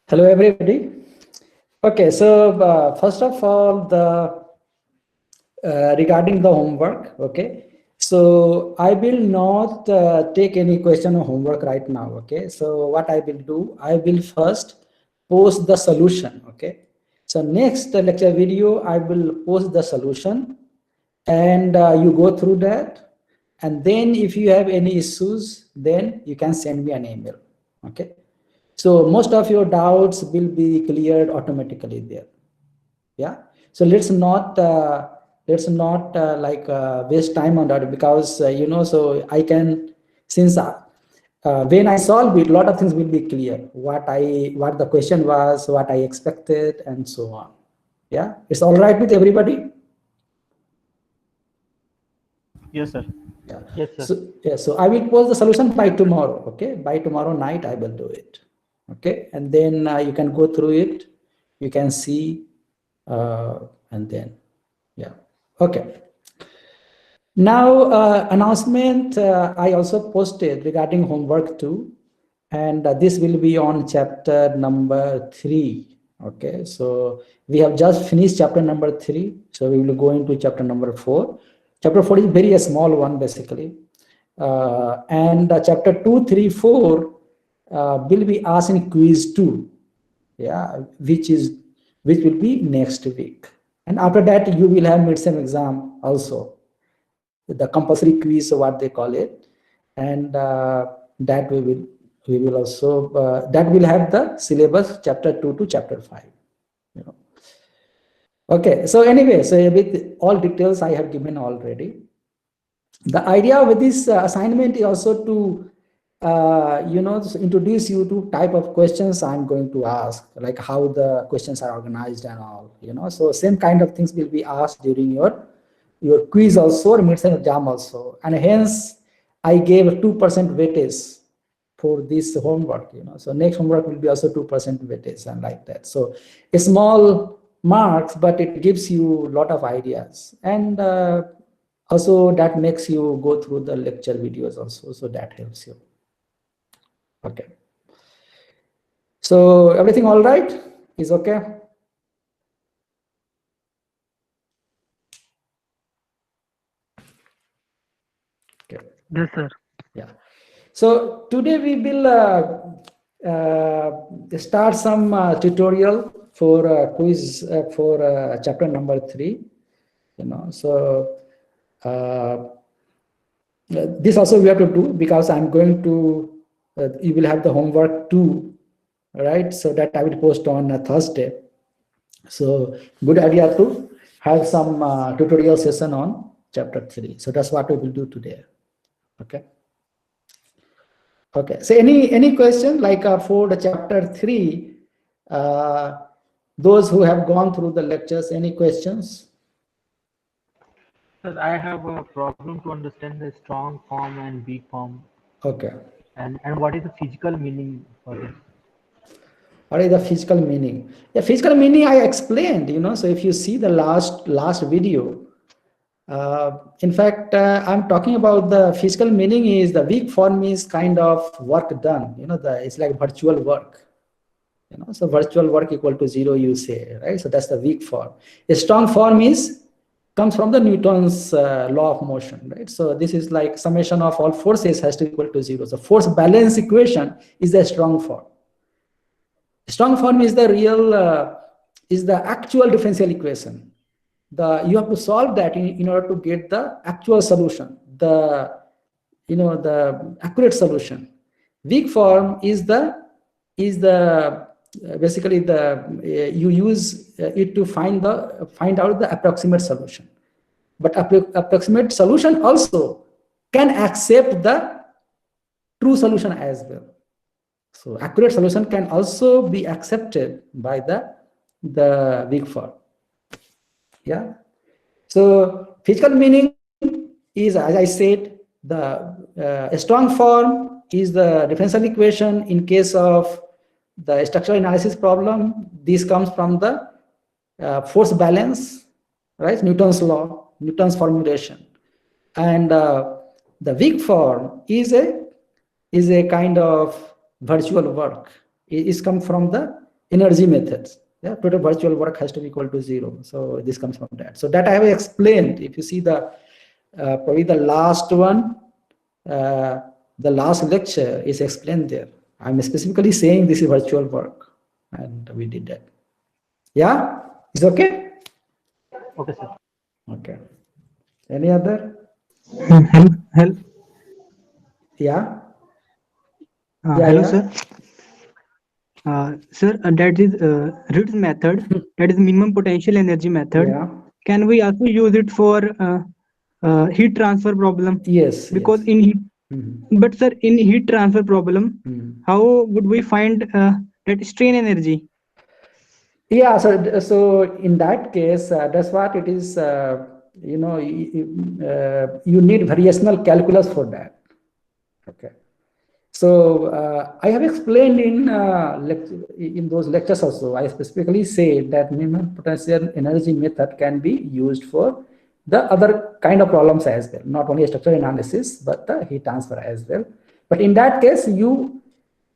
Hello, everybody. Okay, so first of all, the regarding the homework. Okay, so I will not take any question or homework right now. Okay, so what I will do, I will first post the solution. Okay, so next lecture video, I will post the solution, and you go through that, and then if you have any issues, then you can send me an email. Okay. So most of your doubts will be cleared automatically there. Yeah. So let's not waste time on that, because so I can, since when I solve it, a lot of things will be clear. What the question was, what I expected, and so on. Yeah. It's all right with everybody. Yes, sir. Yeah. Yes, sir. So yeah. So I will post the solution by tomorrow. Okay. By tomorrow night, I will do it. Okay, and then you can go through it, you can see, and then yeah. Okay, now announcement I also posted regarding homework too, and this will be on chapter number 3. Okay, so we have just finished chapter number 3, so we will go into chapter number 4. Chapter 4 is very a small one basically, and chapter 2, 3, 4 will be asked in quiz 2. Yeah, which will be next week, and after that you will have midterm exam also, the compulsory quiz, what they call it, and that we will also that will have the syllabus chapter 2 to chapter 5. Okay, so anyway, so with all details I have given already. The idea with this assignment is also to introduce you to type of questions I'm going to ask, like how the questions are organized and all, so same kind of things will be asked during your quiz also, or midterm exam also, and hence I gave 2% weightage for this homework, so next homework will be also 2% weightage, and like that. So a small marks, but it gives you a lot of ideas, and also that makes you go through the lecture videos also, so that helps you. Okay. So everything all right? Is okay? Okay. Yes, sir. Yeah. So today we will start some tutorial for quiz for chapter number 3. So this also we have to do, because I'm going to you will have the homework too, right? So that I will post on Thursday. So good idea to have some tutorial session on chapter 3. So that's what we will do today. Okay. Okay. So any question like for the chapter 3, those who have gone through the lectures, any questions? Sir, I have a problem to understand the strong form and weak form. Okay. And what is the physical meaning for this? What is the physical meaning? Yeah, physical meaning I explained, so if you see the last video, in fact, I'm talking about the physical meaning is the weak form is kind of work done, it's like virtual work, so virtual work equal to 0, you say, right? So that's the weak form. A strong form comes from the Newton's law of motion, right? So this is like summation of all forces has to equal to 0. So force balance equation is the strong form. Strong form is the real, is the actual differential equation. You have to solve that in order to get the actual solution, the accurate solution. Weak form is basically you use it to find out the approximate solution. But approximate solution also can accept the true solution as well. So accurate solution can also be accepted by the weak form. Yeah. So physical meaning is, as I said, the strong form is the differential equation in case of the structural analysis problem. This comes from the force balance, right? Newton's law, Newton's formulation, and the weak form is a kind of virtual work. It is come from the energy methods. Yeah, total virtual work has to be equal to 0. So this comes from that. So that I have explained. If you see the probably the last one, the last lecture is explained there. I'm specifically saying this is virtual work, and we did that. Yeah, is okay? Okay, sir. Okay. Any other? Help. Yeah. Hello, sir. Sir, that is Reed's method. That is minimum potential energy method. Yeah. Can we also use it for heat transfer problem? Yes. Because Yes. in heat, Mhm. but sir, in heat transfer problem, Mhm. how would we find that strain energy? Yeah, so in that case, that's what it is. You need variational calculus for that. Okay. So I have explained in those lectures also. I specifically say that minimum potential energy method can be used for the other kind of problems as well, not only structural analysis but the heat transfer as well. But in that case, you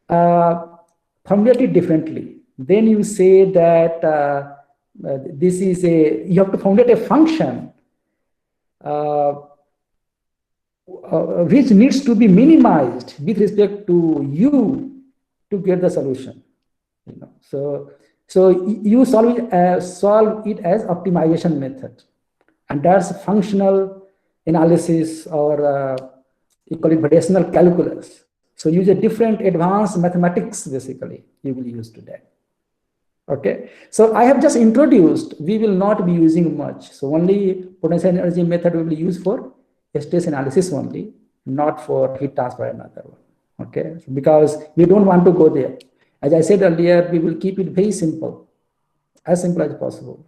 formulate it differently. Then you say that this is you have to formulate a function which needs to be minimized with respect to u to get the solution. So you solve it as optimization method, and that's functional analysis, or you call it variational calculus. So use a different advanced mathematics basically you will use today. Okay, so I have just introduced, we will not be using much. So only potential energy method we will use for stress analysis only, not for heat transfer another one. Okay, because we don't want to go there. As I said earlier, we will keep it very simple as possible.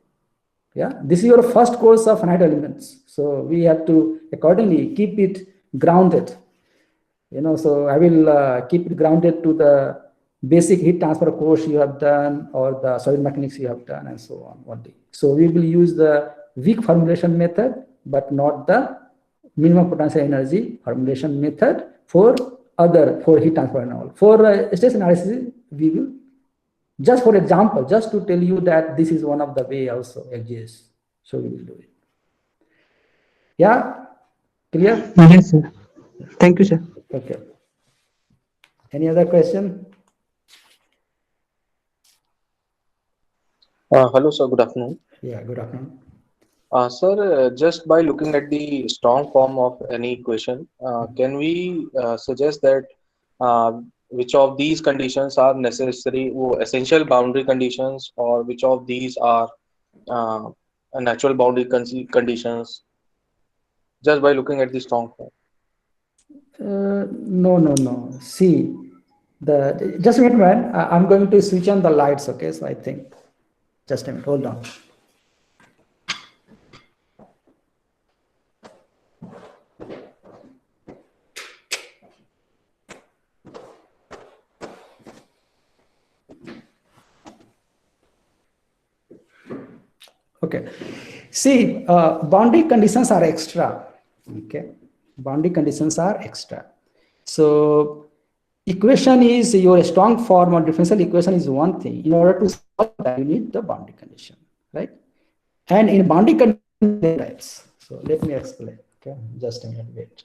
Yeah, this is your first course of finite elements. So we have to accordingly keep it grounded. So I will keep it grounded to the basic heat transfer course you have done, or the solid mechanics you have done, and so on only. So we will use the weak formulation method, but not the minimum potential energy formulation method for heat transfer and all. For stress analysis, we will, just for example, just to tell you that this is one of the way also exists. So we will do it. Yeah, clear? Yes, sir. Thank you, sir. Okay. Any other question? Hello, sir. Good afternoon. Yeah, good afternoon. Sir, just by looking at the strong form of any equation, can we suggest that which of these conditions are necessary or essential boundary conditions, or which of these are uh, natural boundary conditions, just by looking at the strong form? No. See, just a minute, man. I'm going to switch on the lights. Okay, so I think just a minute. Hold on. Okay. See, boundary conditions are extra. Okay, boundary conditions are extra. So equation is your strong form, or differential equation is one thing. In order to solve that, you need the boundary condition, right? And in boundary condition types. So let me explain. Okay, just a minute. Wait.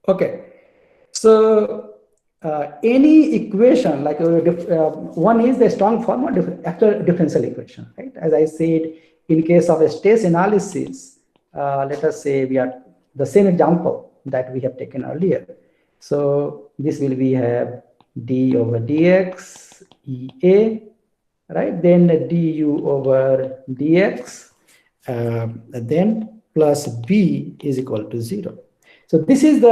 Okay, so any equation, like one is the strong form of actual differential equation, right? As I said, in case of a stress analysis, let us say we are the same example that we have taken earlier. So this will be have d over dx ea, right? Then du over dx, then plus b is equal to 0. So this is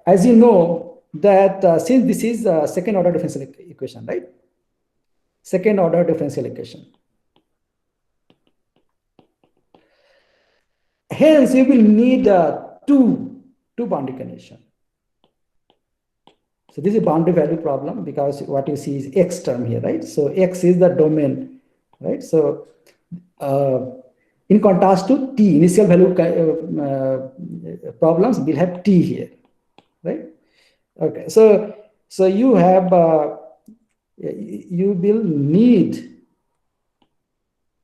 as you know, that since this is a second order differential equation, right? second order differential equation. Hence, you will need two boundary condition. So this is a boundary value problem because what you see is X term here, right? So X is the domain, right? So in contrast to T, initial value problems will have T here, right? Okay, so you have you will need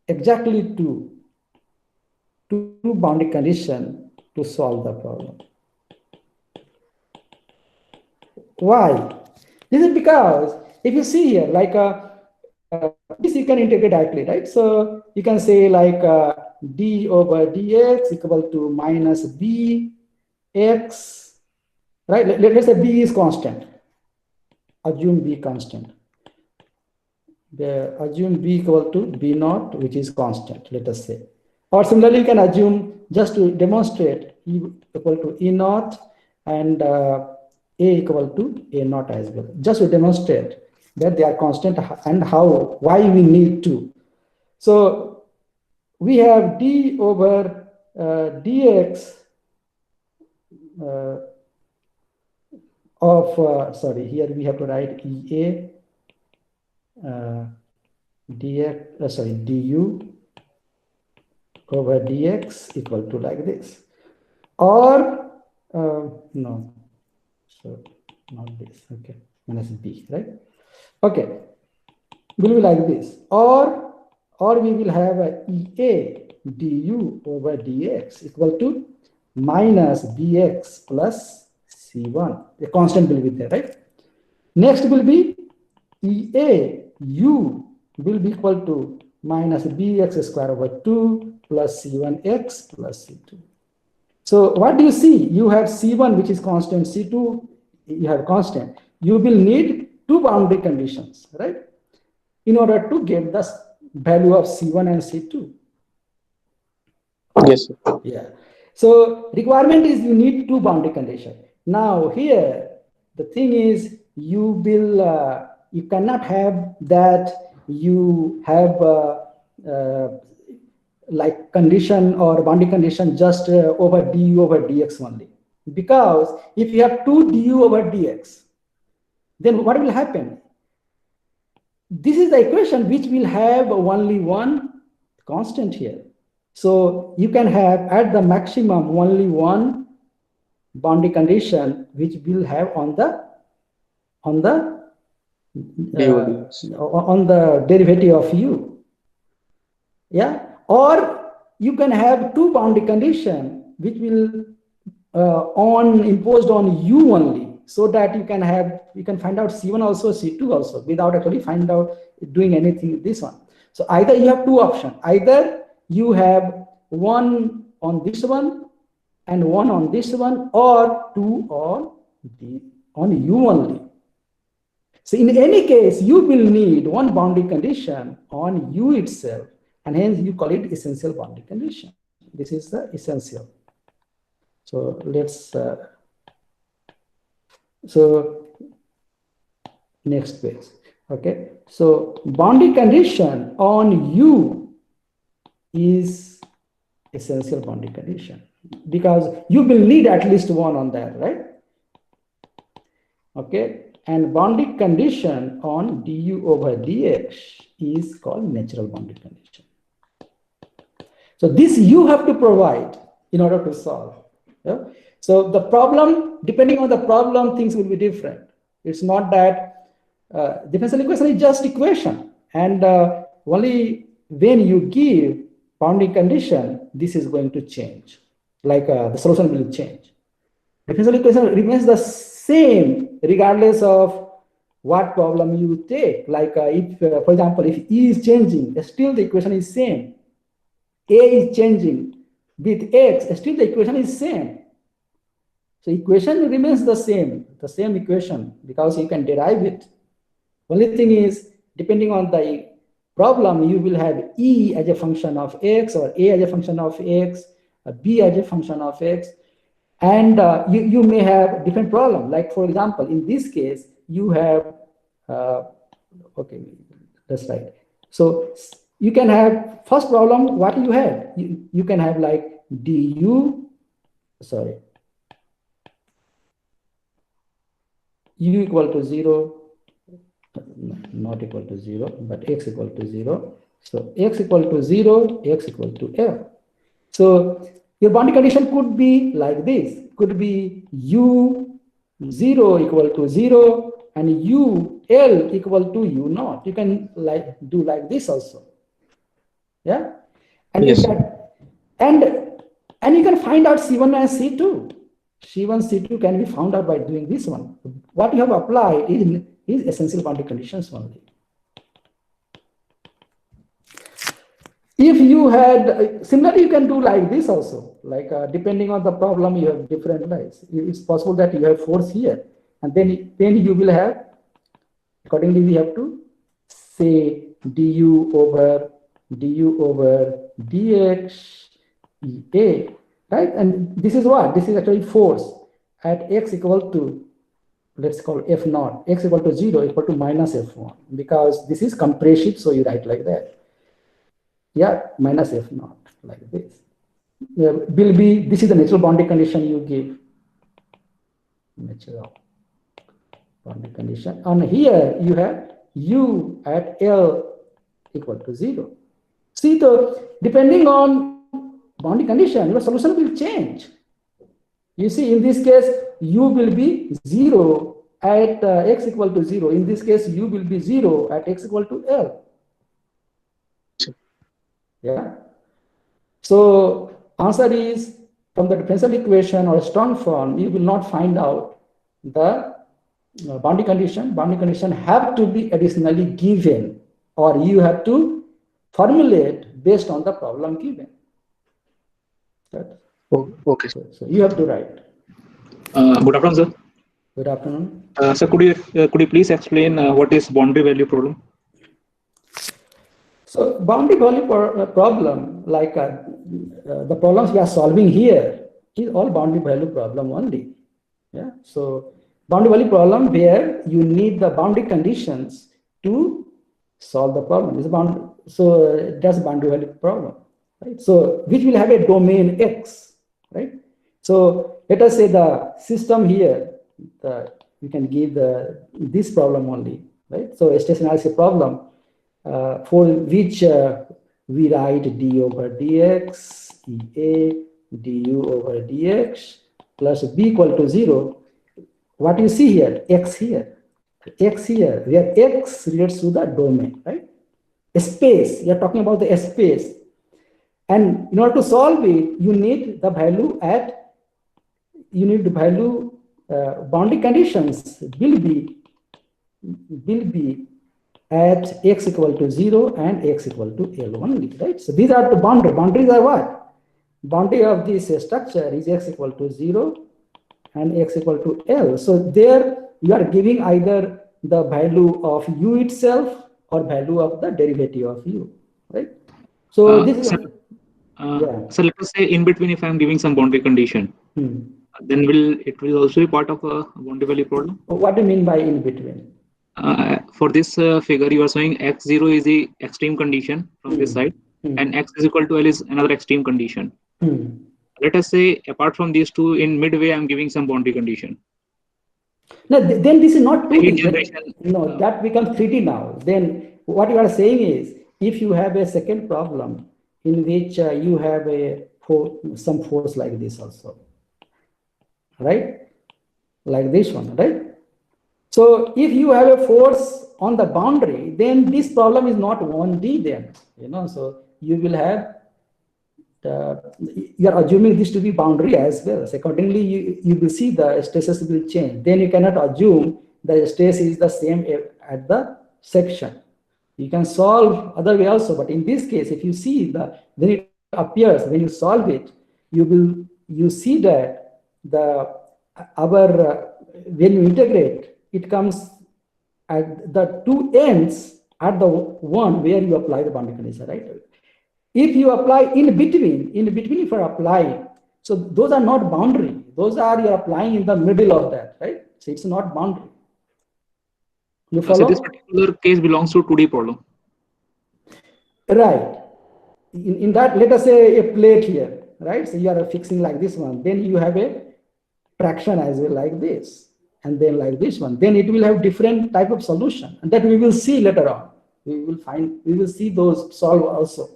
exactly two boundary condition to solve the problem. Why? This is because if you see here, like this you can integrate directly, right? So you can say like d over dx equal to minus b x, right? Let's say b is constant. Assume b constant. Assume b equal to b naught, which is constant, let us say. Or similarly, you can assume, just to demonstrate, e equal to e naught and a equal to a naught as well, just to demonstrate that they are constant and why we need to. So we have d over dx of, sorry, here we have to write ea dx, sorry, du over dx equal to like this, or no, so not this, okay, minus b, right? Okay, will be like this, or we will have a ea du over dx equal to minus bx plus c1. The constant will be there, right? Next will be ea u will be equal to minus bx square over 2 plus c1x plus c2. So what do you see? You have c1, which is constant, c2 you have constant. You will need two boundary conditions, right, in order to get the value of c1 and c2. Yes, sir. Yeah. So requirement is you need two boundary conditions. Now here the thing is you will you cannot have that you have like condition or boundary condition just over du over dx only, because if you have two du over dx, then what will happen? This is the equation which will have only one constant here. So you can have at the maximum only one boundary condition which will have on the derivative of u. Yeah, or you can have two boundary condition which will imposed on u only, so that you can find out c1 also, c2 also, without actually doing anything with this one. So either you have two options, either you have one on this one and one on this one, or two on u only. So in any case, you will need one boundary condition on u itself, and hence you call it essential boundary condition. This is the essential. So let's so next page. Okay, so boundary condition on u is essential boundary condition, because you will need at least one on that, right? Okay, and boundary condition on du over dx is called natural boundary condition. So this you have to provide in order to solve. Yeah? So the problem, depending on the problem, things will be different. It's not that differential equation is just equation, and only when you give boundary condition, this is going to change, like the solution will change. Differential equation remains the same regardless of what problem you take. Like if, for example, if E is changing, still the equation is same. A is changing with X, still the equation is same. So equation remains the same equation, because you can derive it. Only thing is, depending on the problem, you will have E as a function of X, or A as a function of X, B as a function of X. And you may have different problem. Like for example, in this case, you have, okay, That's right. So you can have first problem. What you have? You can have like du. Sorry. U equal to 0, not equal to 0, but x equal to 0. So x equal to 0, x equal to L. So your boundary condition could be like this. Could be U 0 equal to 0 and U L equal to U naught. You can like do like this also. Yeah. And Yes. and you can find out C1 and C2. C1, C2 can be found out by doing this one. What you have applied is essential boundary conditions only. If you had, similarly, you can do like this also, like depending on the problem, you have different lines. It's possible that you have force here, and then you will have, accordingly, we have to say du over dx EA, right? And this is what? This is actually force at x equal to, let's call F naught, x equal to 0 equal to minus F1, because this is compressive, so you write like that. Yeah, minus F naught, like this. Will be, this is the natural boundary condition you give. Natural boundary condition. And here you have U at L equal to 0. See, depending on boundary condition, your solution will change. You see, in this case, U will be 0 at x equal to 0. In this case, U will be 0 at x equal to L. Yeah. So answer is, from the differential equation or strong form, you will not find out the boundary condition. Boundary condition have to be additionally given, or you have to formulate based on the problem given. Right? Oh, okay. So you have to write. Good afternoon, sir. Good afternoon. Sir, could you please explain what is boundary value problem? So boundary value problem, like the problems we are solving here, is all boundary value problem only. Yeah. So boundary value problem where you need the boundary conditions to solve the problem. So that's boundary value problem, right? So which will have a domain X, right? So let us say the system here, you can give this problem only, right? So a stationary problem for which we write d over dx EA du over dx plus b equal to 0. What you see here, x here, where x relates to the domain, right? A space, you are talking about the space. And in order to solve it, you need the value boundary conditions will be at x equal to 0 and x equal to L only, right? So these are the boundaries. Boundaries are what? Boundary of this structure is x equal to 0 and x equal to L. So there you are giving either the value of u itself or value of the derivative of u, right? So this is So let us say in between, if I am giving some boundary condition, then it will also be part of a boundary value problem. What do you mean by in between? For this figure, you are showing x0 is the extreme condition from this side, and x is equal to L is another extreme condition. Let us say apart from these two, in midway, I am giving some boundary condition. No, then this is not 2D. No, that becomes 3D now. Then what you are saying is, if you have a second problem in which you have some force like this also, right? Like this one, right? So if you have a force on the boundary, then this problem is not 1D then, so you will have, you are assuming this to be boundary as well. So accordingly, you will see the stresses will change. Then you cannot assume the stress is the same at the section. You can solve other way also, but in this case, if you see when it appears, when you solve it, you see that when you integrate, it comes at the two ends at the one where you apply the boundary condition, right? If you apply in between if you are applying, so those are not boundary. Those are you're applying in the middle of that, right? So it's not boundary. You follow? So this particular case belongs to 2D problem. Right. In that, let us say a plate here, right? So you are fixing like this one. Then you have a traction as well like this, and then like this one. Then it will have different type of solution, and that we will see later on. We will see those solve also.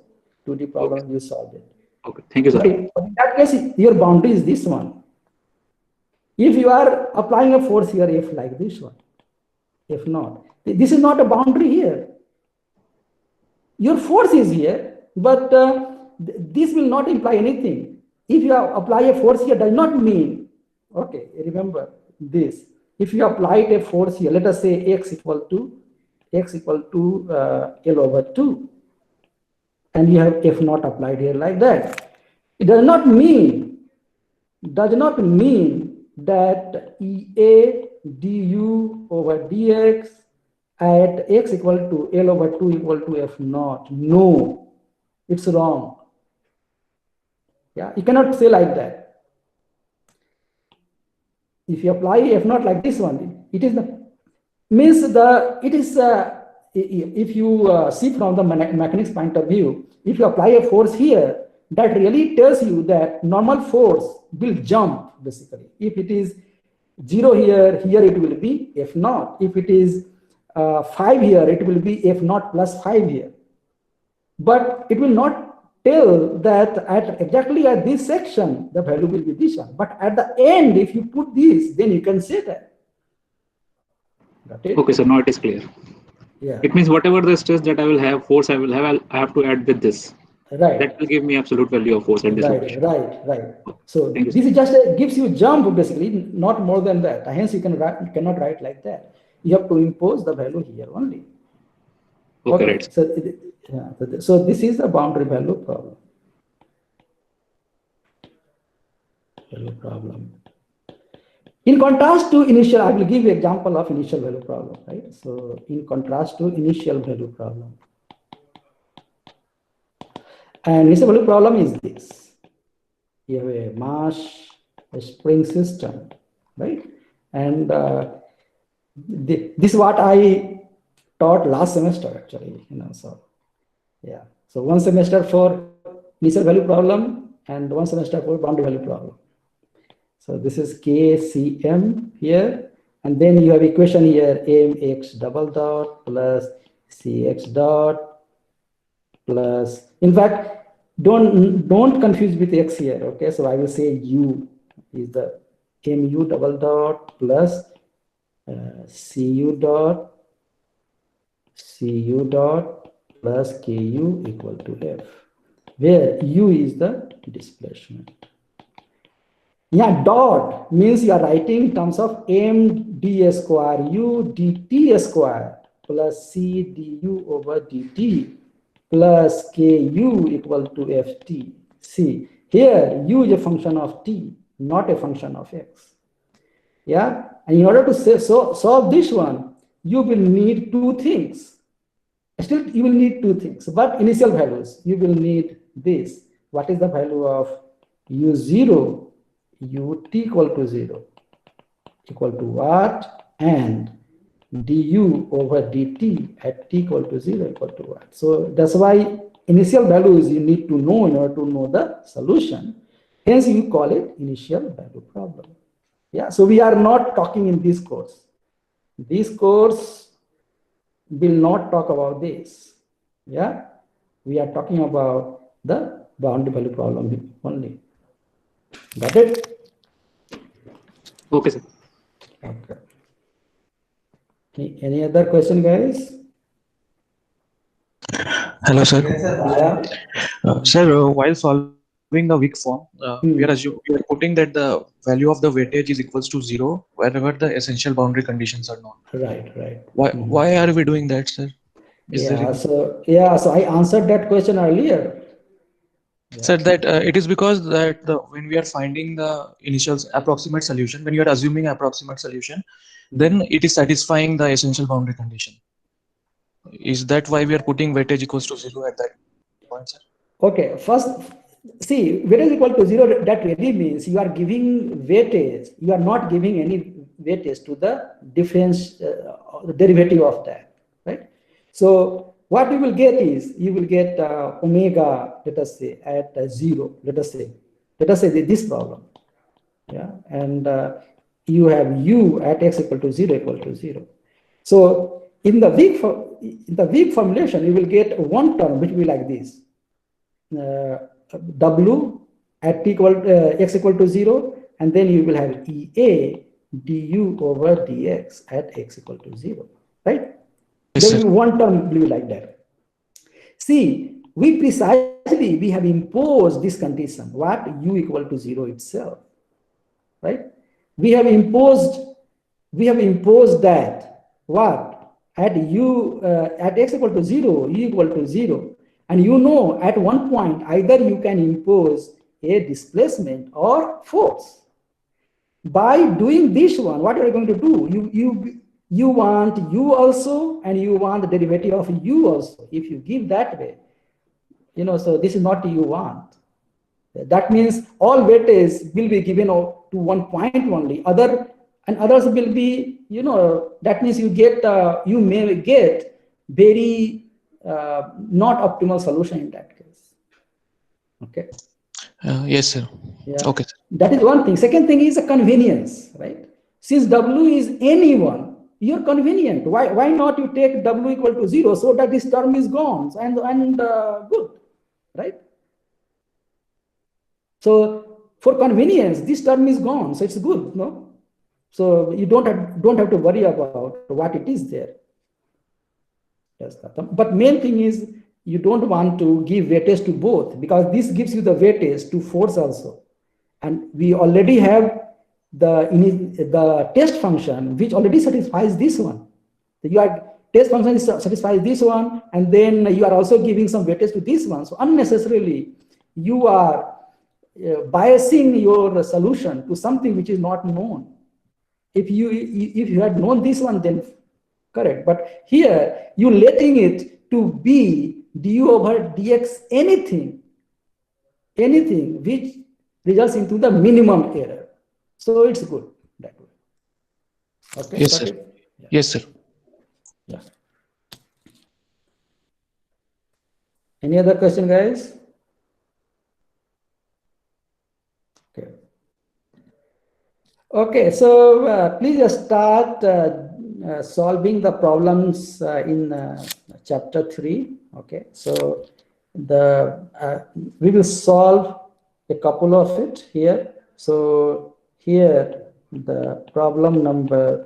2D problem you solve it. Okay, thank you, sir. But in that case, your boundary is this one. If you are applying a force here, F like this one, if not, this is not a boundary here. Your force is here, but this will not imply anything. If you apply a force here, does not mean, okay, remember this. If you apply a force here, let us say x equal to L over 2, and you have F naught applied here like that. It does not mean that EA du over dx at x equal to L over 2 equal to F naught. No, it's wrong. Yeah, you cannot say like that. If you apply F naught like this one, it is the means the it is if you see from the mechanics point of view, if you apply a force here, that really tells you that normal force will jump basically. If it is 0 here, here it will be F naught. If it is 5 here, it will be F naught plus 5 here. But it will not tell that exactly at this section, the value will be this one. But at the end, if you put this, then you can say that. Got it? Okay, so now it is clear. Yeah. It means whatever the stress that I will have, force I will have, I have to add with this. Right. That will give me absolute value of force at this location. Right. So Thank you, this is just gives you jump basically, not more than that. Hence you cannot write like that. You have to impose the value here only. Okay, right. So this is the boundary value problem. In contrast to initial, I will give you example of initial value problem, right? So in contrast to initial value problem. And initial value problem is this. You have a mass, a spring system, right? And this is what I taught last semester actually, so yeah. So one semester for initial value problem and one semester for boundary value problem. So this is KCM here, and then you have equation here mx double dot plus cx dot plus, in fact, don't confuse with x here, okay? So I will say u is the mu double dot plus cu dot plus ku equal to f, where u is the displacement. Yeah, dot means you are writing in terms of m d square u dt square plus c du over dt plus ku equal to ft. See, here u is a function of t, not a function of x. Yeah, and in order to solve this one, you will need two things. Still, you will need two things, but initial values, you will need this. What is the value of u0? ut equal to 0 equal to what, and du over dt at t equal to 0 equal to what. So that's why initial values you need to know in order to know the solution. Hence you call it initial value problem. Yeah, so we are not talking in this course. This course will not talk about this. Yeah, we are talking about the boundary value problem only. Got it? Okay, sir. Okay. Any other question, guys? Hello, sir. Yeah. Sir, while solving the weak form, we are putting that the value of the weightage is equals to 0 wherever the essential boundary conditions are known. Right. Why are we doing that, sir? So I answered that question earlier. Sir, that it is because that when we are finding the initial approximate solution, when you are assuming approximate solution, then it is satisfying the essential boundary condition. Is that why we are putting weightage equals to 0 at that point, sir? Okay, first, see, weightage equal to 0, that really means you are giving weightage, you are not giving any weightage to the difference, the derivative of that, right? So what you will get is, you will get omega, let us say, at 0, let us say this problem. Yeah, and you have u at x equal to 0 equal to 0. So in the weak formulation, you will get one term which will be like this: w at t equal x equal to 0, and then you will have ea du over dx at x equal to 0, right? Yes, There will sir. be one term will be like that. See, we have imposed this condition, what u equal to 0 itself, right? We have imposed that what at u at x equal to 0, u equal to 0, and you know at one point either you can impose a displacement or force. By doing this one, what are you going to do? You want u also, and you want the derivative of u also. If you give that way, so this is not you want. That means all weightage will be given to one point only. Others will be, that means you may get very not optimal solution in that case. Okay. Yes, sir. Yeah. Okay, sir. That is one thing. Second thing is a convenience, right? Since w is anyone, you're convenient. Why not you take w equal to 0 so that this term is gone and good, right? So for convenience, this term is gone, so it's good, no? So you don't have to worry about what it is there. Yes, but main thing is you don't want to give weightage to both, because this gives you the weightage to force also, and we already have the test function which already satisfies this one. So your test function satisfies this one, and then you are also giving some weightage to this one. So unnecessarily you are biasing your solution to something which is not known. If you had known this one, then correct. But here you letting it to be du over dx anything which results into the minimum error. So it's good that way. Okay. Yes, sir. Yeah. Yes, sir. Yeah. Any other question, guys? Okay. Okay, so please start solving the problems in chapter 3. Okay, so we will solve a couple of it here. So here the problem number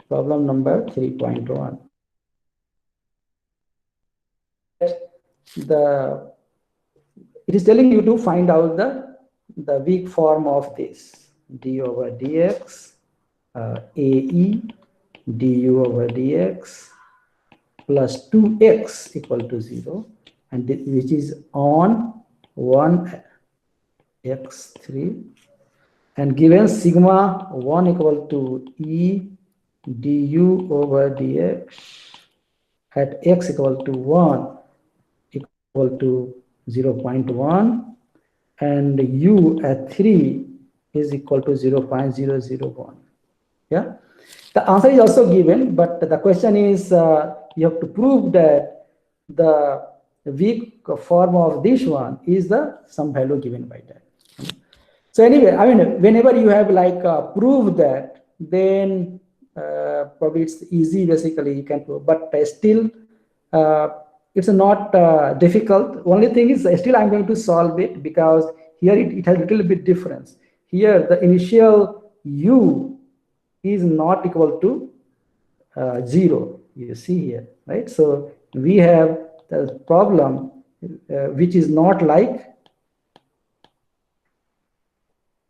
3.1. It is telling you to find out the weak form of this d over dx ae du over dx plus 2x equal to 0, and which is on 1x3, and given sigma 1 equal to e du over dx at x equal to 1 equal to 0.1, and u at 3 is equal to 0.001. Yeah, the answer is also given, but the question is you have to prove that the weak form of this one is some value given by that. So anyway, I mean, whenever you have prove that, then probably it's easy, basically you can prove, but still it's not difficult. Only thing is still I'm going to solve it, because here it has a little bit difference. Here the initial u is not equal to 0, you see here, right? So we have the problem which is not like,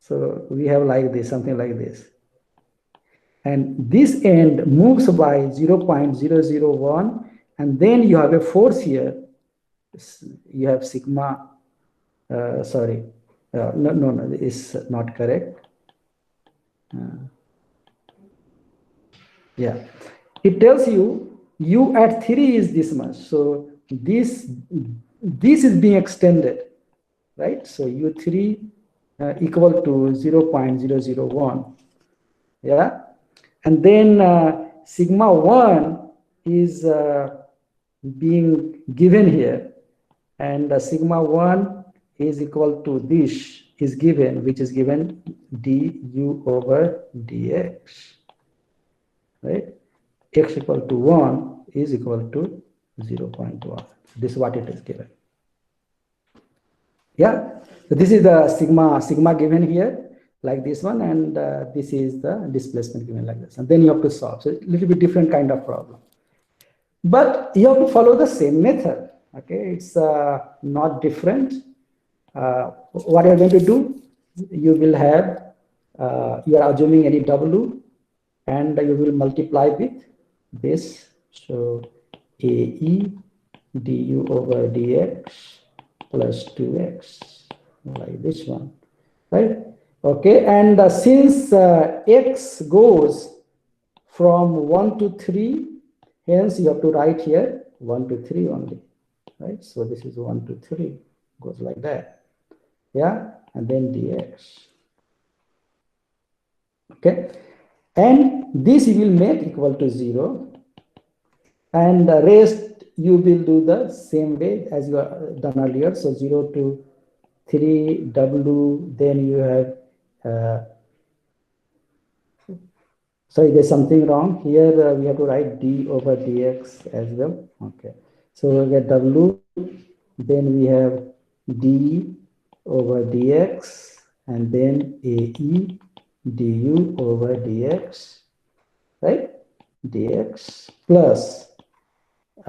so we have like this, something like this, and this end moves by 0.001, and then you have a force here. You have sigma, sorry, no, it's not correct. Yeah, it tells you u at 3 is this much, so this is being extended, right? So u3 equal to 0.001. Yeah, and then sigma 1 is being given here, and sigma 1 is equal to this is given, which is given du over dx, right? X equal to 1 is equal to 0.1. This is what it is given. Yeah, so this is the sigma given here like this one, and this is the displacement given like this, and then you have to solve. So a little bit different kind of problem, but you have to follow the same method. Okay, it's not different. What you're going to do, you will have you are assuming any w, and you will multiply with this. So ae du over dx plus 2x, like this one, right? Okay, and since x goes from 1 to 3, hence you have to write here 1 to 3 only, right? So this is 1 to 3, goes like that, yeah, and then dx. Okay, and this you will make equal to 0, and the rest you will do the same way as you have done earlier. So 0 to 3 w, then you have sorry, there's something wrong here. We have to write d over dx as well. Okay, so we get w, then we have d over dx, and then ae du over dx, right? Dx plus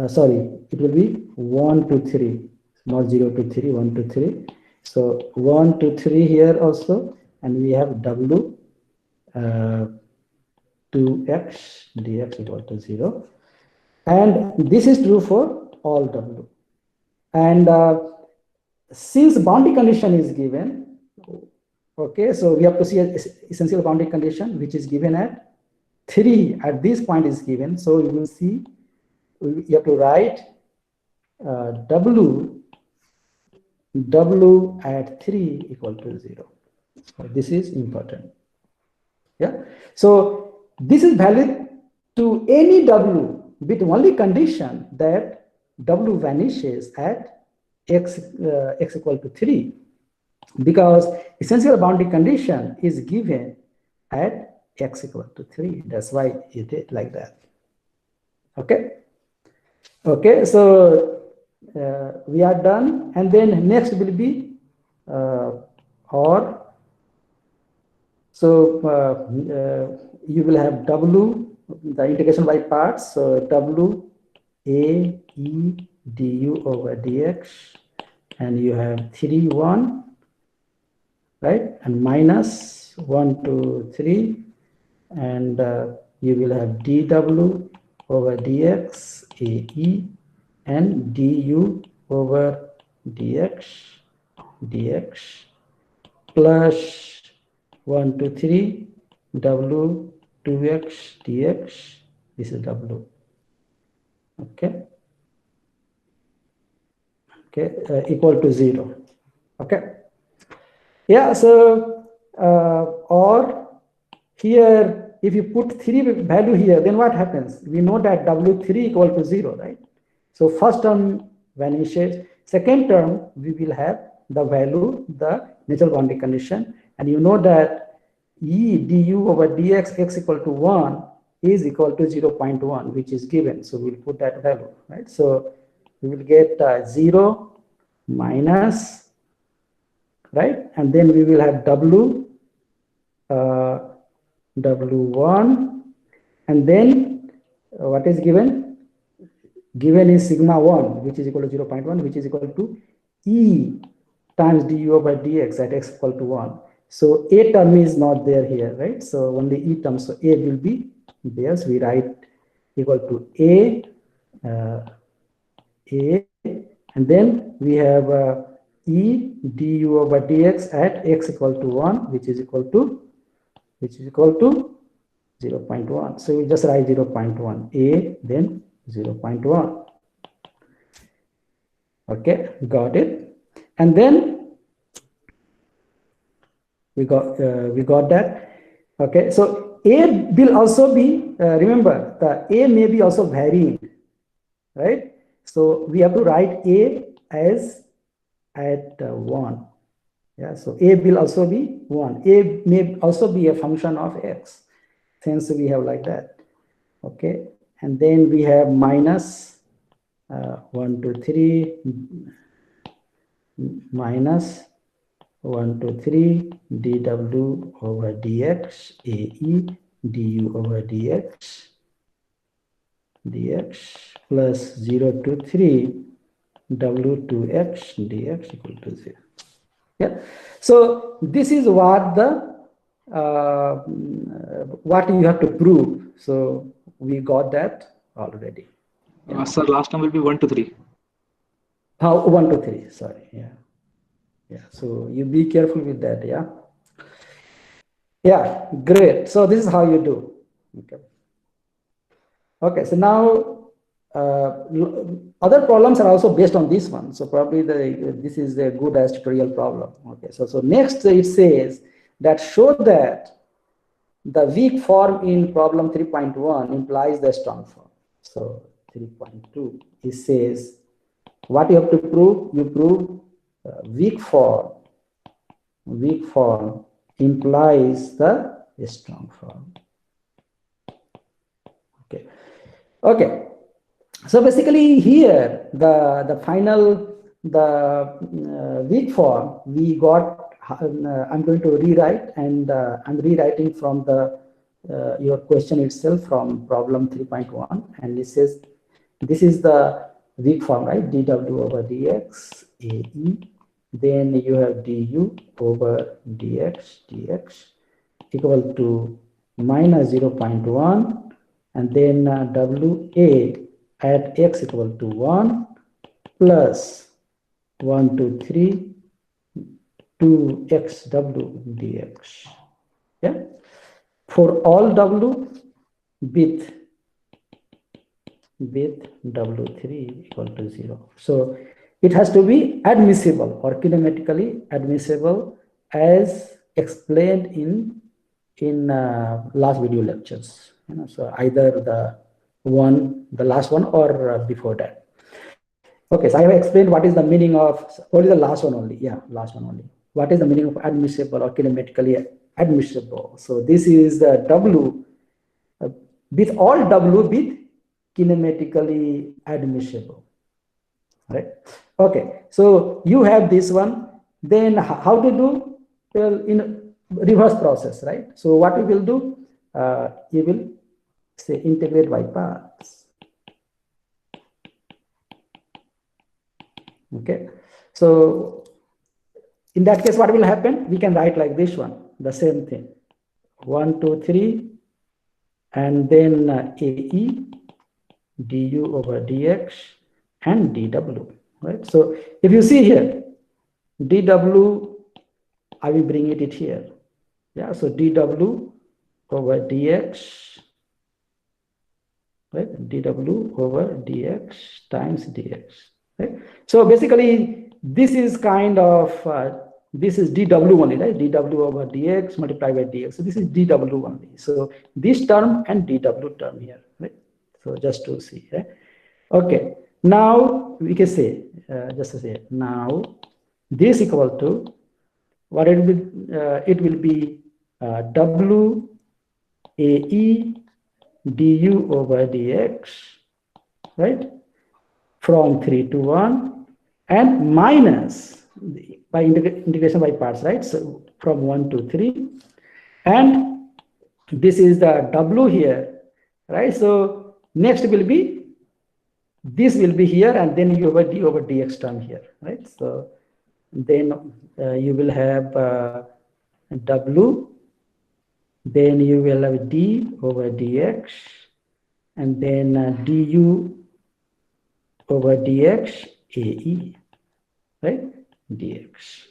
sorry, it will be 1 to 3, not 0 to 3, 1 to 3. So 1 to 3 here also, and we have w 2x dx equal to 0, and this is true for all w. And since boundary condition is given, okay, so we have to see an essential boundary condition which is given at 3 at this point is given. So you will see you have to write w at 3 equal to 0. So this is important. Yeah, so this is valid to any w with only condition that w vanishes at x equal to 3, because essential boundary condition is given at x equal to 3. That's why it is like that. Okay. Okay, so we are done, and then next will be or. So you will have w, the integration by parts. So w a e du over dx, and you have 3 1, right, and minus 1 to 3, and you will have dw over dx ae, and du over dx plus 1 to 3 w 2x dx. This is w. Okay, equal to 0. Okay, yeah, so or here if you put 3 value here, then what happens? We know that w3 equal to 0, right? So first term vanishes, second term we will have the value, the natural boundary condition, and you know that e du over dx x equal to 1 is equal to 0.1, which is given. So we'll put that value, right? So we will get 0 minus, right? And then we will have w, w1, and then what is given? Given is sigma 1, which is equal to 0.1, which is equal to e times du over dx at x equal to 1. So a term is not there here, right? So only e term. So a will be there. So we write equal to a, and then we have e du over dx at x equal to 1, which is equal to 0.1. So we just write 0.1 a, then 0.1. Okay, got it. And then we got that. Okay, so a will also be remember the a may be also varying, right? So we have to write A as at 1. Yeah, so A will also be 1. A may also be a function of X, since we have like that. Okay, and then we have minus 1, 2, 3, minus 1, 2, 3 dw over dx ae du over dx plus 0 to 3 w2x dx equal to 0. Yeah, so this is what the what you have to prove. So we got that already. Sir, last term will be 1 to 3. How 1 to 3? Sorry. Yeah. So you be careful with that. Yeah. Yeah. Great. So this is how you do. Okay. So now other problems are also based on this one. So probably this is a good as tutorial problem. Okay. So next it says that show that the weak form in problem 3.1 implies the strong form. So 3.2, it says what you have to prove. You prove weak form implies the strong form. Okay. So basically here the final weak form we got. I'm going to rewrite, and I'm rewriting from the your question itself from problem 3.1, and it says this is the weak form, right? dw over dx ae, then you have du over dx equal to minus 0.1, and then wa at x equal to 1 plus 1, 2, 3 2xw dx. Yeah, for all w with w3 equal to 0. So it has to be admissible or kinematically admissible as explained in last video lectures. So either the last one or before that. Okay, so I have explained what is the meaning of, what is the last one only? Yeah, last one only. What is the meaning of admissible or kinematically admissible? So this is the w with all w with kinematically admissible, right? Okay, so you have this one. Then how to do? Well, in reverse process, right? So what you will do? You will say integrate by parts. Okay, so in that case, what will happen? We can write like this one, the same thing. 1, 2, 3, and then ae du over dx and dw, right? So if you see here, dw, I will bring it here. Yeah, so dw over dx, right? dw over dx times dx, right? So basically, this is kind of this is dw only, right? dw over dx multiplied by dx. So this is dw only. So this term and dw term here, right? So just to see, right? Okay. Now we can say just to say now this equal to what it will be? It will be w ae du over dx, right? From 3 to 1, and minus by integration by parts, right? So from 1 to 3, and this is the w here, right? So next will be, this will be here, and then you have a d over dx term here, right? So then you will have w, then you will have d over dx, and then du over dx ae, right? dx.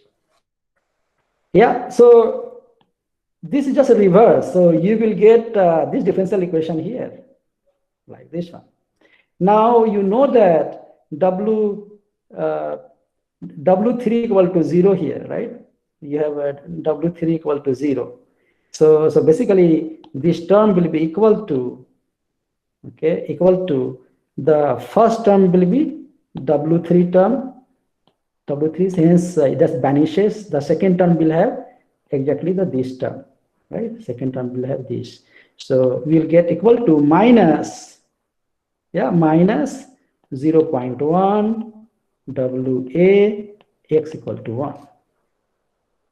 Yeah, so this is just a reverse. So you will get this differential equation here, like this one. Now you know that w3 equal to 0 here, right? You have a w3 equal to 0. So basically this term will be equal to, okay, equal to the first term will be W3 term, W3, hence it just vanishes. The second term will have exactly this term, right? Second term will have this. So we'll get equal to minus, minus 0.1 WA x equal to 1.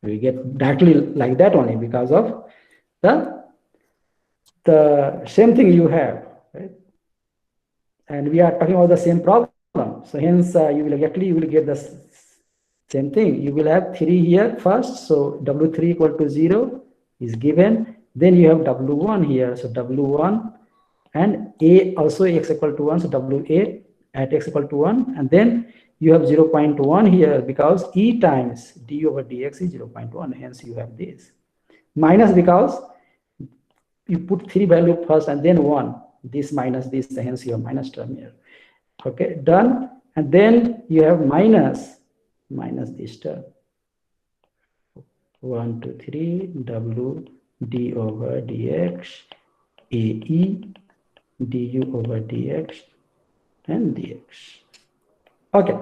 We get directly like that only because of the same thing you have, right? And we are talking about the same problem. So hence you will get the same thing. You will have 3 here first. So W3 equal to 0 is given. Then you have W1 here. So W1 and A also x equal to 1. So WA at x equal to 1. And then you have 0.1 here because E times d over dx is 0.1. Hence you have this. Minus because you put 3 value first and then 1. This minus this, hence your minus term here. Okay, done. And then you have minus this term. 1, 2, 3 W d over dx AE du over dx and dx. Okay.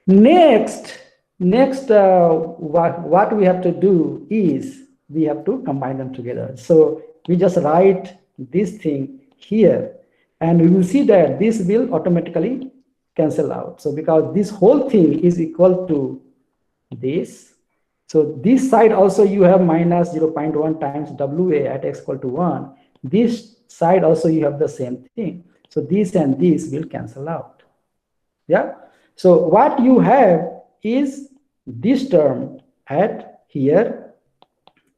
Next, what we have to do is we have to combine them together. So we just write this thing here, and we will see that this will automatically cancel out. So because this whole thing is equal to this, so this side also you have minus 0.1 times WA at x equal to 1. This side also you have the same thing. So this and this will cancel out. Yeah. So what you have is this term at here,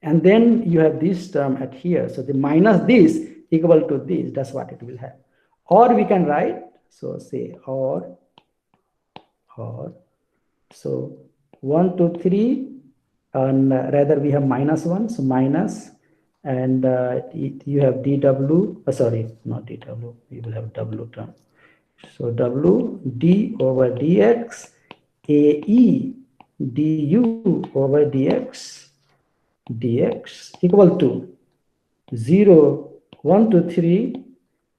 and then you have this term at here. So the minus this equal to this, that's what it will have. Or we can write, so say or, so 1, 2, 3, and rather we have minus 1, so minus, and you have dw, sorry, not dw, you will have w term. So w d over dx AE du over dx equal to 0, 1, 2, 3,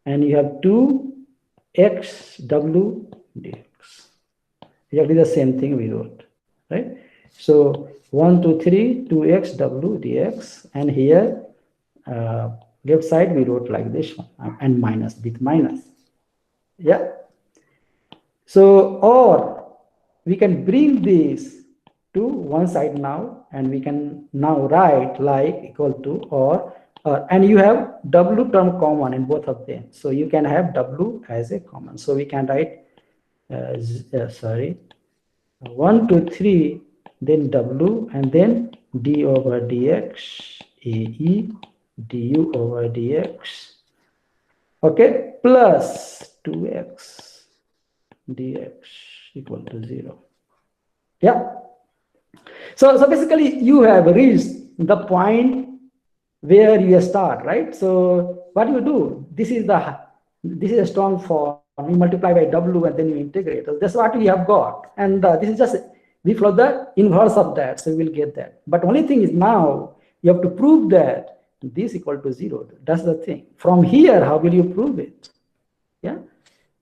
and you have 2 x w dx. Exactly the same thing we wrote, right? So 1, 2, 3, 2x w dx, and here left side we wrote like this one, and minus with minus. Yeah. So or we can bring this to one side now, and we can now write like equal to or and you have w term common in both of them, so you can have w as a common. So we can write 1, 2, 3, then w, and then d over dx AE du over dx, okay, plus 2x dx equal to 0. Yeah. So basically you have reached the point where you start, right? So what you do, this is a strong form. You multiply by w and then you integrate. So that's what we have got, and this is just we follow the inverse of that, so we will get that. But only thing is now you have to prove that this equal to 0. That's the thing. From here, how will you prove it? Yeah.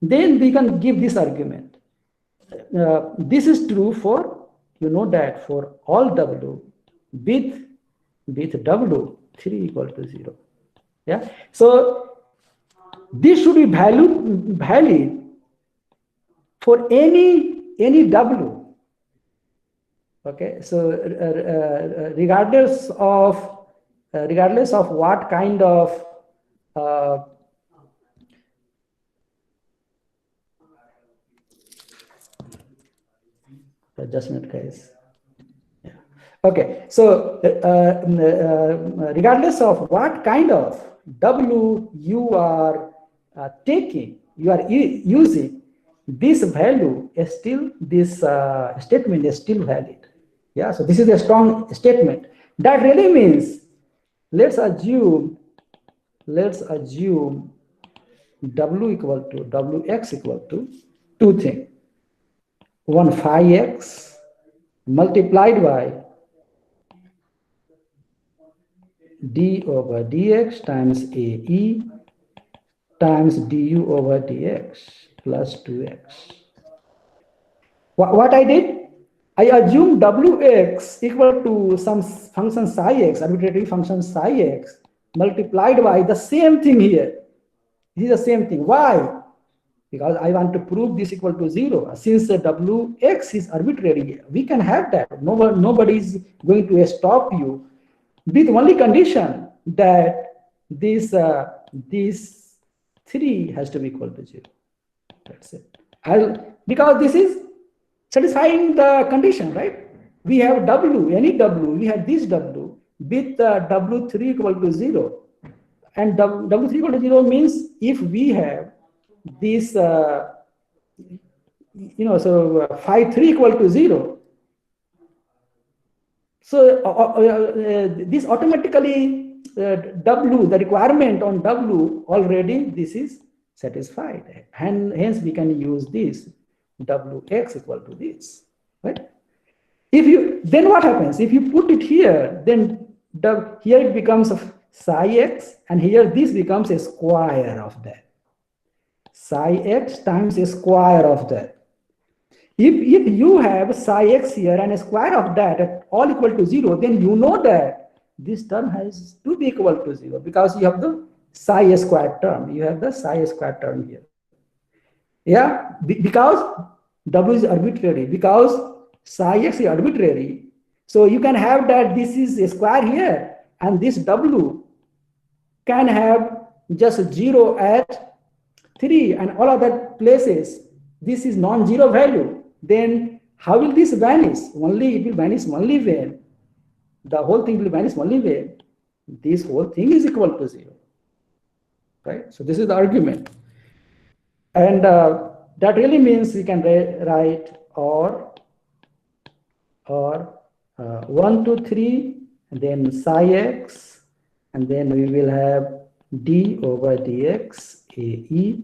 Then we can give this argument. This is true for, you know, that for all w with w 3 equal to 0. Yeah. So this should be valid for any w. Okay. So regardless of what kind of adjustment case. Yeah. Okay. So regardless of what kind of w you are taking, you are using, this value is still, this statement is still valid. Yeah. So this is a strong statement. That really means, let's assume w equal to wx equal to two things. 1 phi x multiplied by d over dx times AE times du over dx plus 2x. What I did? I assume wx equal to some function psi x, arbitrary function psi x, multiplied by the same thing here. This is the same thing. Why? Because I want to prove this equal to 0. Since wx is arbitrary, we can have that. Nobody is going to stop you, with only condition that this 3 has to be equal to 0. That's it. Because this is satisfying the condition, right? We have w, any w, we have this w with w3 equal to 0. And w3 equal to 0 means if we have this, phi 3 equal to 0. So this automatically w, the requirement on w already this is satisfied, and hence we can use this wx equal to this, right? Then what happens if you put it here? Then here it becomes psi x, and here this becomes a square of that. Psi x times a square of that. If you have psi x here and a square of that all equal to 0, then you know that this term has to be equal to 0 because you have the psi square term. You have the psi square term here. Yeah, because w is arbitrary, because psi x is arbitrary. So you can have that this is a square here, and this w can have just 0 at 3 and all other places. This is non-zero value. Then how will this vanish? It will vanish only when the whole thing will vanish only when this whole thing is equal to 0. Right? So this is the argument. And that really means we can write or 1, 2, 3, and then psi x, and then we will have d over dx ae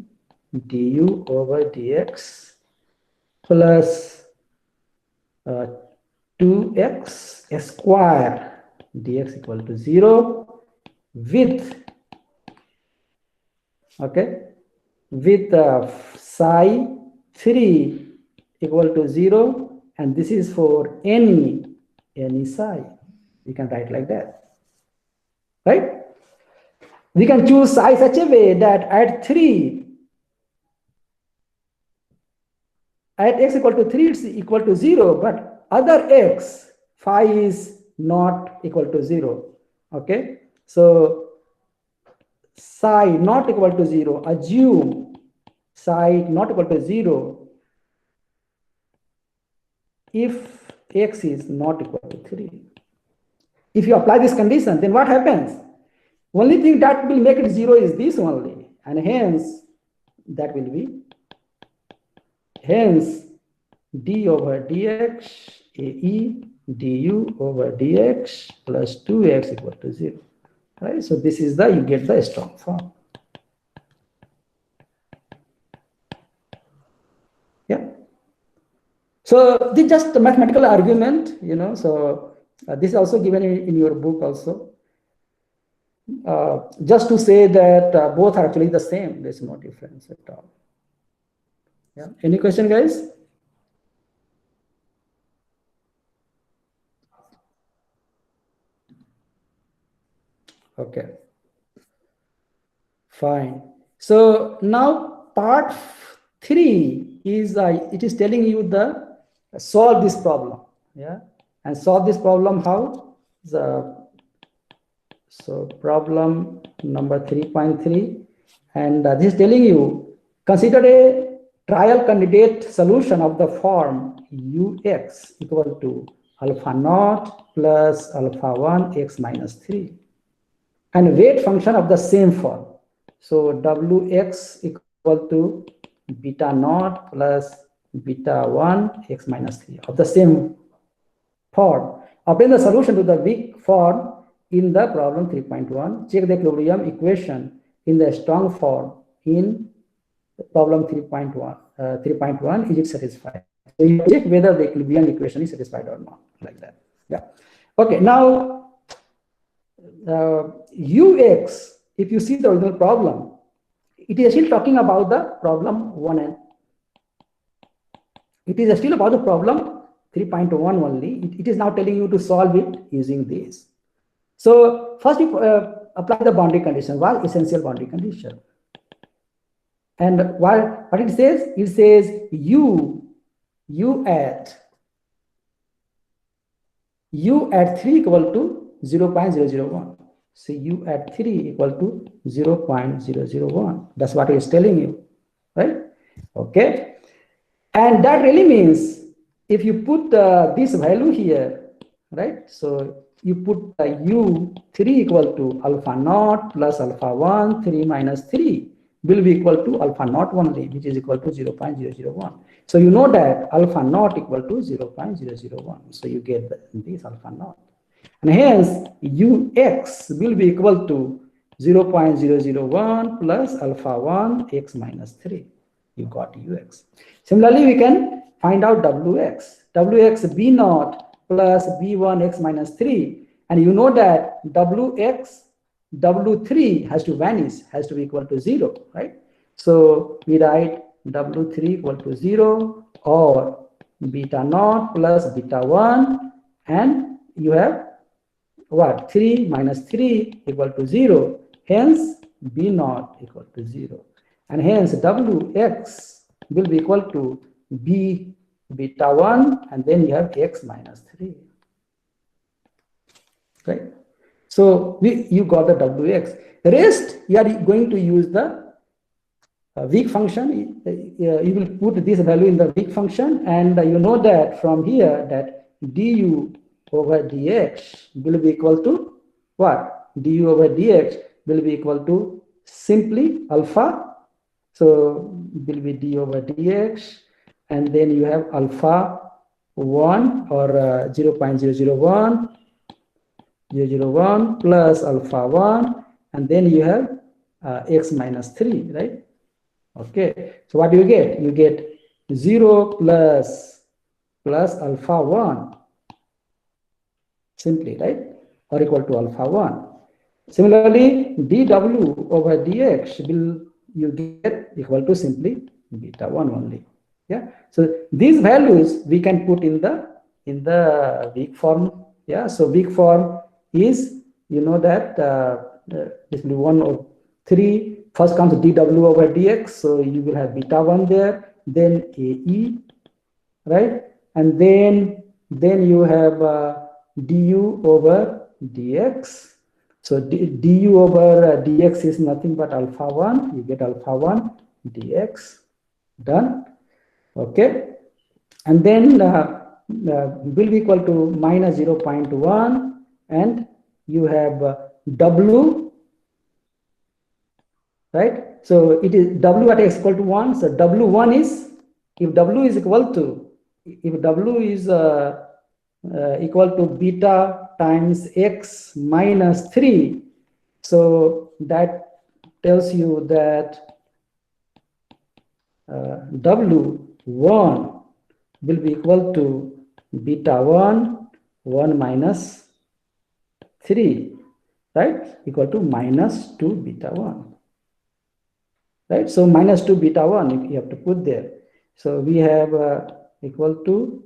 du over dx plus 2x square dx equal to 0 with psi 3 equal to 0, and this is for any psi. We can write like that, right? We can choose psi such a way that at 3, at x equal to 3, it's equal to 0, but other x, phi is not equal to 0. Okay, so psi not equal to 0, assume psi not equal to 0 if x is not equal to 3. If you apply this condition, then what happens? Only thing that will make it 0 is this only, and hence that will be d over dx ae du over dx plus 2x equal to 0. Right? So this is you get the strong form. Yeah. So this is just a mathematical argument, so this is also given in your book also. Just to say that both are actually the same. There's no difference at all. Yeah. Any question, guys? Okay. Fine. So now part 3 is it is telling you the solve this problem. Yeah. And solve this problem how? So problem number 3.3, and this is telling you consider a trial candidate solution of the form ux equal to alpha naught plus alpha 1 x minus 3 and weight function of the same form. So wx equal to beta naught plus beta 1 x minus 3 of the same form. Obtain the solution to the weak form in the problem 3.1. Check the equilibrium equation in the strong form in problem 3.1. Is it satisfied? So you check whether the equilibrium equation is satisfied or not, like that. Yeah. Okay. Now ux, if you see the original problem, it is still talking about the problem 1 It is still about the problem 3.1 only. It is now telling you to solve it using this. So first we apply the boundary condition, what essential boundary condition. And what it says? It says u at 3 equal to 0.001. So u at 3 equal to 0.001. That's what it is telling you, right? Okay. And that really means if you put this value here, right? So you put u3 equal to alpha naught plus alpha 1, 3 minus 3 will be equal to alpha naught only, which is equal to 0.001. So you know that alpha naught equal to 0.001. So you get this alpha naught. And hence ux will be equal to 0.001 plus alpha 1 x minus 3. You got ux. Similarly, we can find out wx. Wx b naught plus b1 x minus 3. And you know that wx, w3 has to vanish, has to be equal to 0, right? So we write w3 equal to 0 or beta naught plus beta 1. And you have what? 3 minus 3 equal to 0. Hence, b naught equal to 0. And hence, wx will be equal to b beta 1, and then you have x minus 3. Right? So, you got the wx. Rest, you are going to use the weak function. You will put this value in the weak function, and you know that from here that du over dx will be equal to what? Du over dx will be equal to simply alpha. So will be d over dx, and then you have alpha 1 or 0.001 plus alpha 1, and then you have x minus 3, right? Okay, so what do you get? You get 0 plus alpha 1 simply, right? Or equal to alpha 1. Similarly, dw over dx will you get equal to simply beta 1 only. Yeah. So these values we can put in the weak form. Yeah. So weak form is, you know that this will be 1 or 3. First comes dw over dx. So you will have beta 1 there, then ae, right? And then you have du over dx. So du over dx is nothing but alpha 1. You get alpha 1 dx. Done. Okay. And then will be equal to minus 0.1. And you have w. Right. So it is w at x equal to 1. So w1 is, if w is equal to, if w is equal to beta times x minus 3, so that tells you that w1 will be equal to beta 1 minus 3, right? Equal to minus 2 beta 1, right? So minus 2 beta 1 you have to put there. So we have equal to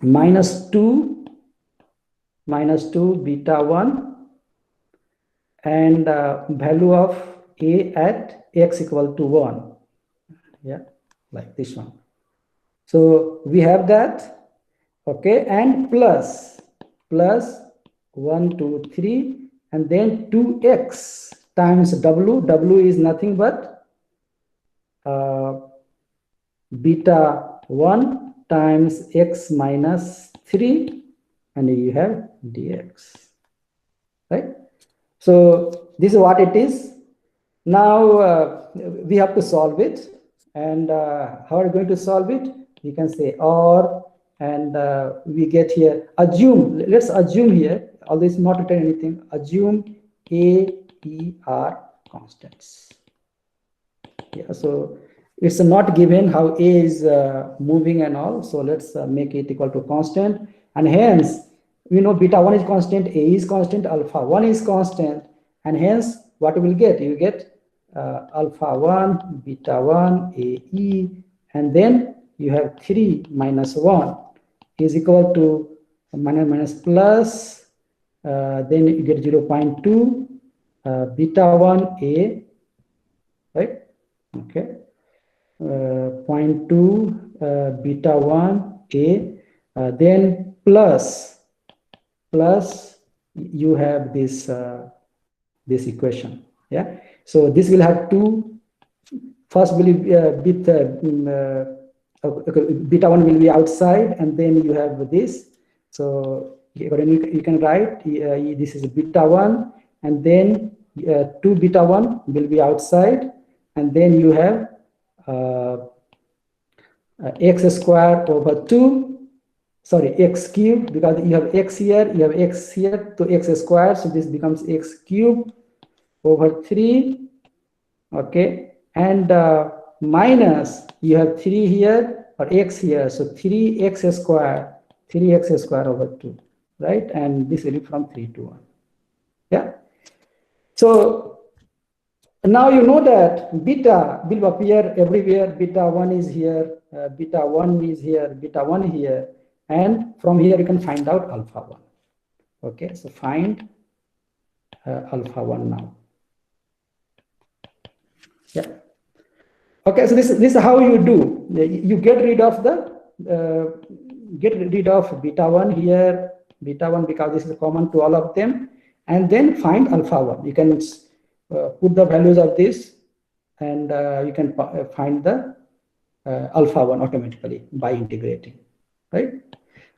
minus 2 beta 1 and value of a at x equal to 1. Yeah, like this one. So we have that. Okay, and plus 1, 2, 3, and then 2x times w is nothing but beta 1 times x minus 3, and you have dx, right? So this is what it is. Now we have to solve it, and how are we going to solve it? We can say or, and we get here, assume, let's assume here, although it's not written anything, assume a, e are constants. Yeah, so it's not given how a is moving and all, so let's make it equal to constant, and hence we know beta 1 is constant, a is constant, alpha 1 is constant, and hence what you will get? You get alpha 1, beta 1, AE, and then you have 3 minus 1 is equal to minus plus, then you get 0.2 beta 1 A, right? Okay. 0.2 beta 1 A, then plus you have this this equation. Yeah. So this will have two. First will be beta 1 will be outside, and then you have this. So you can write this is beta 1, and then 2 beta 1 will be outside, and then you have x squared over 2, sorry, x cubed, because you have x here, you have x here, to x squared, so this becomes x cubed over 3, okay, and minus, you have 3 here, or x here, so 3x squared over 2, right, and this will be from 3 to 1, yeah. So now you know that beta will appear everywhere. Beta 1 is here, beta 1 is here, beta 1 here, and from here you can find out alpha 1. Okay, so find alpha 1 now. Yeah. Okay, so this is how you do. You get rid of beta 1 here, beta 1, because this is common to all of them, and then find alpha 1. You can put the values of this, and you can find the alpha 1 automatically by integrating, right?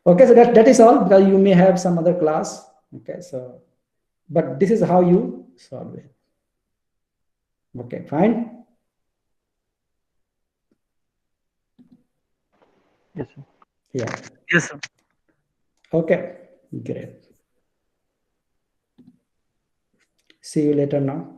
Okay, so that is all, because you may have some other class. Okay, so but this is how you solve it. Okay, fine. Yes, sir. Yeah. Yes, sir. Okay, great. See you later now.